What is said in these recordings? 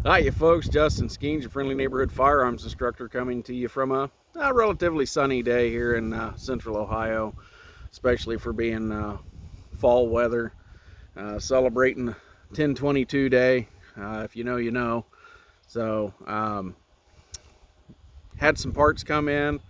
Hi, you folks. Justin Skeens, your friendly neighborhood firearms instructor, coming to you from a relatively sunny day here in central Ohio, especially for being fall weather. Celebrating 1022 day. If you know, you know. So, had some parts come in.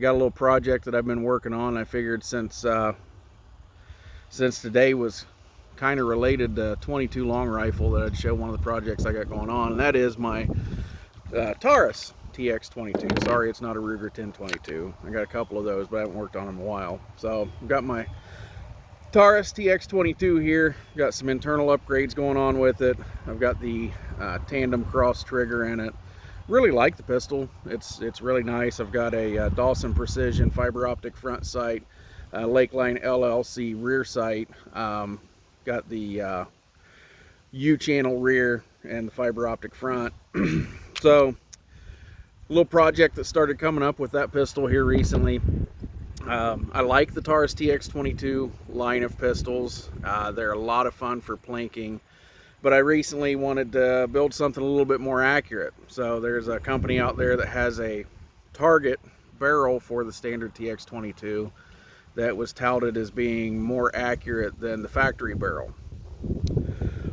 Got a little project that I've been working on. I figured since today was kind of related to 22 long rifle, that I'd show one of the projects I got going on, and that is my Taurus TX22. Sorry, it's not a Ruger 1022. I got a couple of those, but I haven't worked on them in a while. So I've got my Taurus TX22 here. Got some internal upgrades going on with it. I've got the tandem cross trigger in it. Really like the pistol. It's really nice. I've got a Dawson Precision fiber optic front sight, Lakeline LLC rear sight. Got the U-channel rear and the fiber optic front. So a little project that started coming up with that pistol here recently. I like the Taurus TX22 line of pistols. They're a lot of fun for plinking, but I recently wanted to build something a little bit more accurate. So there's a company out there that has a target barrel for the standard TX22 that was touted as being more accurate than the factory barrel.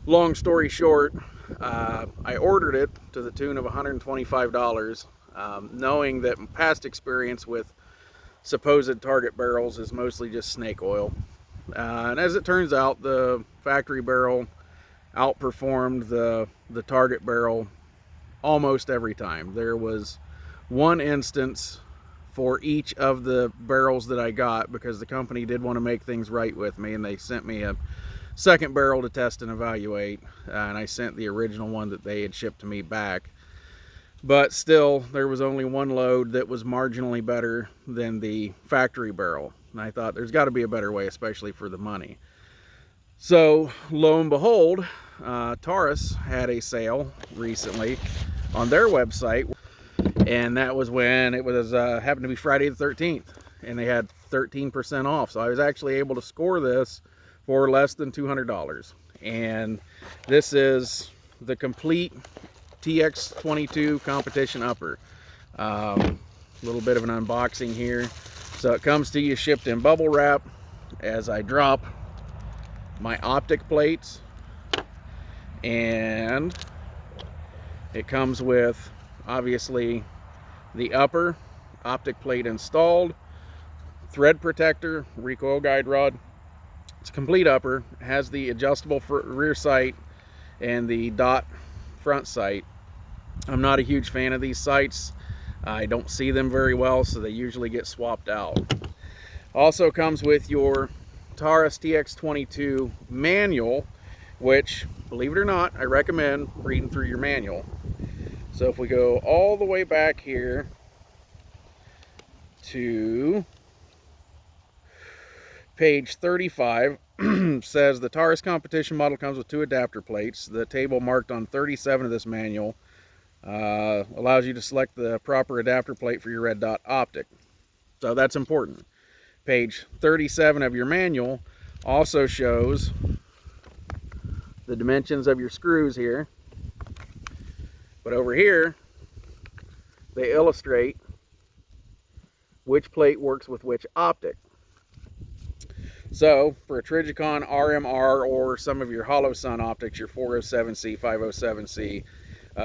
Long story short, I ordered it to the tune of $125, knowing that past experience with supposed target barrels is mostly just snake oil. And as it turns out, the factory barrel outperformed the target barrel almost every time. There was one instance for each of the barrels that I got, because the company did want to make things right with me, and they sent me a second barrel to test and evaluate, and I sent the original one that they had shipped to me back. But still, there was only one load that was marginally better than the factory barrel, and I thought there's got to be a better way, especially for the money. So lo and behold, Taurus had a sale recently on their website, and that was when it was happened to be Friday the 13th, and they had 13% off. So I was actually able to score this for less than $200. And this is the complete TX22 Competition upper. A little bit of an unboxing here. So it comes to you shipped in bubble wrap as I drop my optic plates, and it comes with obviously the upper optic plate installed, thread protector, recoil guide rod. It's a complete upper. It has the adjustable rear sight and the dot front sight. I'm not a huge fan of these sights. I don't see them very well, so they usually get swapped out. Also comes with your Taurus TX22 manual, which, believe it or not, I recommend reading through your manual. So if we go all the way back here to page 35, says the Taurus Competition model comes with 2 adapter plates. The table marked on 37 of this manual allows you to select the proper adapter plate for your red dot optic. So that's important. Page 37 of your manual also shows the dimensions of your screws here. But over here, they illustrate which plate works with which optic. So for a Trijicon RMR or some of your Hollow Sun optics, your 407C, 507C,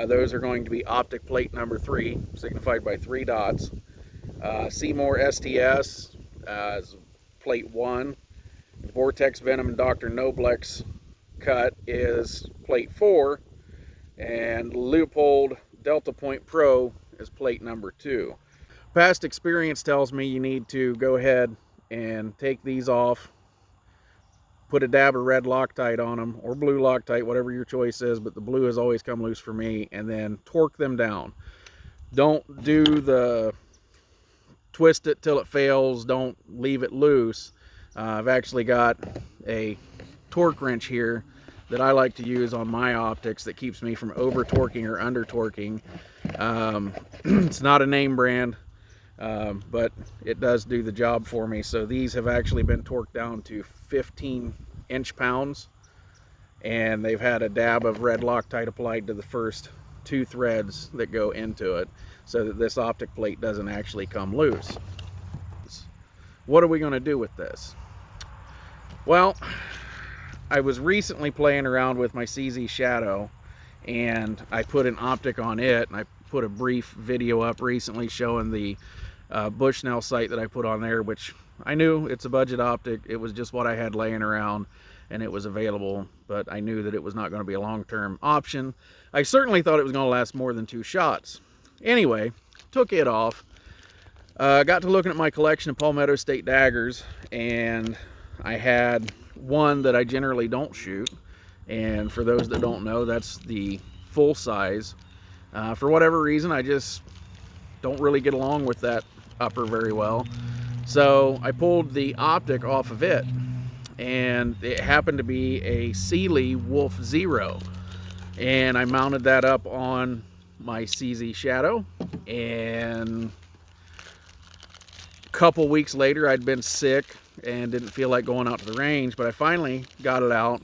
those are going to be optic plate number 3, signified by 3 dots. Seymour STS is plate 1. Vortex Venom and Dr. Noblex cut is plate 4. And Leupold Delta Point Pro is plate number 2. Past experience tells me you need to go ahead and take these off, put a dab of red Loctite on them, or blue Loctite, whatever your choice is, but the blue has always come loose for me, and then torque them down. Don't do the twist it till it fails, don't leave it loose. I've actually got a torque wrench here that I like to use on my optics that keeps me from over torquing or under torquing. It's not a name brand, but it does do the job for me. So these have actually been torqued down to 15 inch-pounds, and they've had a dab of red Loctite applied to the first 2 threads that go into it so that this optic plate doesn't actually come loose. What are we going to do with this? Well, I was recently playing around with my CZ Shadow, and I put an optic on it, and I put a brief video up recently showing the Bushnell sight that I put on there, which I knew it's a budget optic. It was just what I had laying around, and it was available, but I knew that it was not going to be a long-term option. I certainly thought it was going to last more than 2 shots. Anyway, took it off. Got to looking at my collection of Palmetto State daggers, and I had one that I generally don't shoot, and for those that don't know, that's the full size. For whatever reason, I just don't really get along with that upper very well, so I pulled the optic off of it, and it happened to be a Cyelee Wolf2, and I mounted that up on my CZ Shadow, and a couple weeks later I'd been sick and didn't feel like going out to the range, but I finally got it out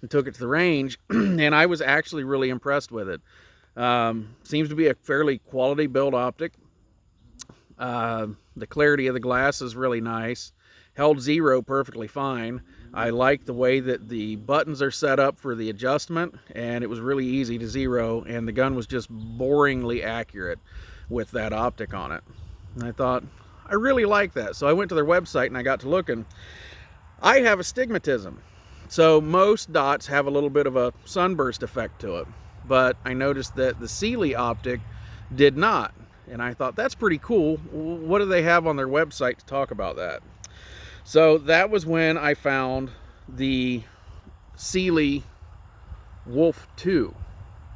and took it to the range, and I was actually really impressed with it. Seems to be a fairly quality build optic. The clarity of the glass is really nice. Held zero perfectly fine. I like the way that the buttons are set up for the adjustment, and it was really easy to zero, and the gun was just boringly accurate with that optic on it. And I thought, I really like that. So I went to their website and I got to looking. I have astigmatism, so most dots have a little bit of a sunburst effect to it, but I noticed that the Cyelee optic did not, and I thought, that's pretty cool. What do they have on their website to talk about that? So that was when I found the Cyelee Wolf2.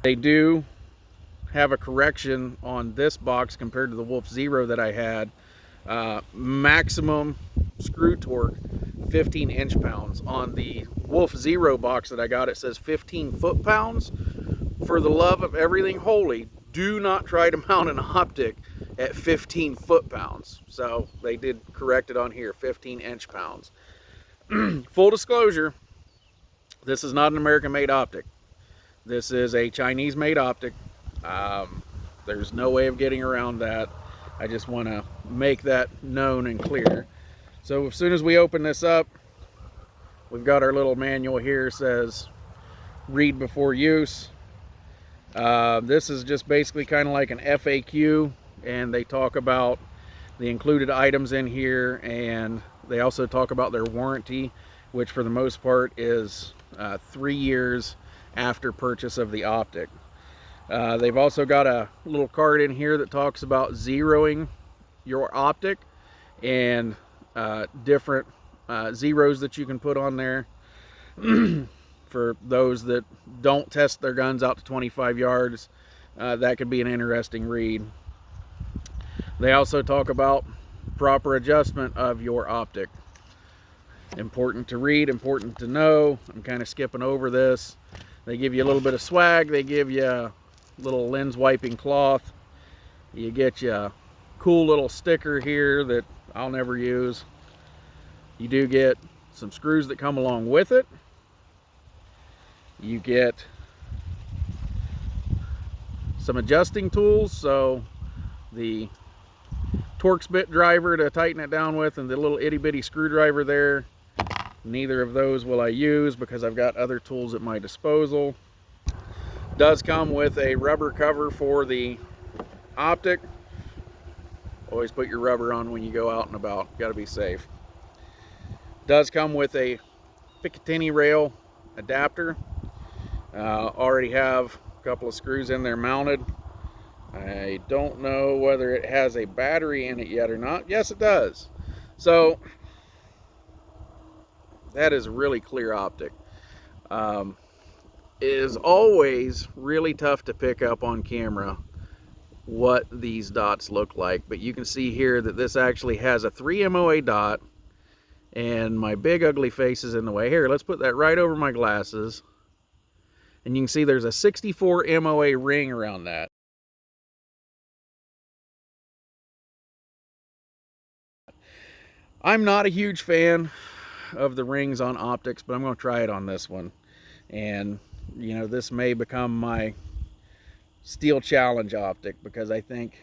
They do have a correction on this box compared to the Wolf2 that I had. Maximum screw torque 15 inch-pounds. On the Wolf2 box that I got, it says 15 foot-pounds. For the love of everything holy, do not try to mount an optic at 15 foot-pounds. So they did correct it on here, 15 inch-pounds. Full disclosure, this is not an American-made optic. This is a Chinese-made optic. There's no way of getting around that. I just want to make that known and clear. So as soon as we open this up, we've got our little manual here. It says read before use. This is just basically kind of like an FAQ, and they talk about the included items in here, and they also talk about their warranty, which for the most part is 3 years after purchase of the optic. They've also got a little card in here that talks about zeroing your optic and different zeros that you can put on there. For those that don't test their guns out to 25 yards, that could be an interesting read. They also talk about proper adjustment of your optic. Important to read, important to know. I'm kind of skipping over this. They give you a little bit of swag. They give you a little lens wiping cloth. You get you a cool little sticker here that I'll never use. You do get some screws that come along with it. You get some adjusting tools, so the Torx bit driver to tighten it down with, and the little itty bitty screwdriver there. Neither of those will I use because I've got other tools at my disposal. Does come with a rubber cover for the optic. Always put your rubber on when you go out and about. Got to be safe. Does come with a Picatinny rail adapter. Already have a couple of screws in there mounted. I don't know whether it has a battery in it yet or not. Yes, it does. So that is a really clear optic. It is always really tough to pick up on camera what these dots look like, but you can see here that this actually has a 3 MOA dot, and my big ugly face is in the way. Here, let's put that right over my glasses, and you can see there's a 64 MOA ring around that. I'm not a huge fan of the rings on optics, but I'm going to try it on this one. And you know, this may become my Steel Challenge optic, because I think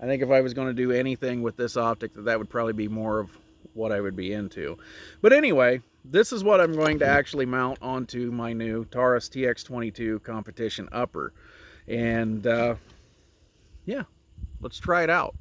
if I was going to do anything with this optic, that would probably be more of what I would be into. But anyway, this is what I'm going to actually mount onto my new Taurus TX22 Competition upper. And yeah, let's try it out.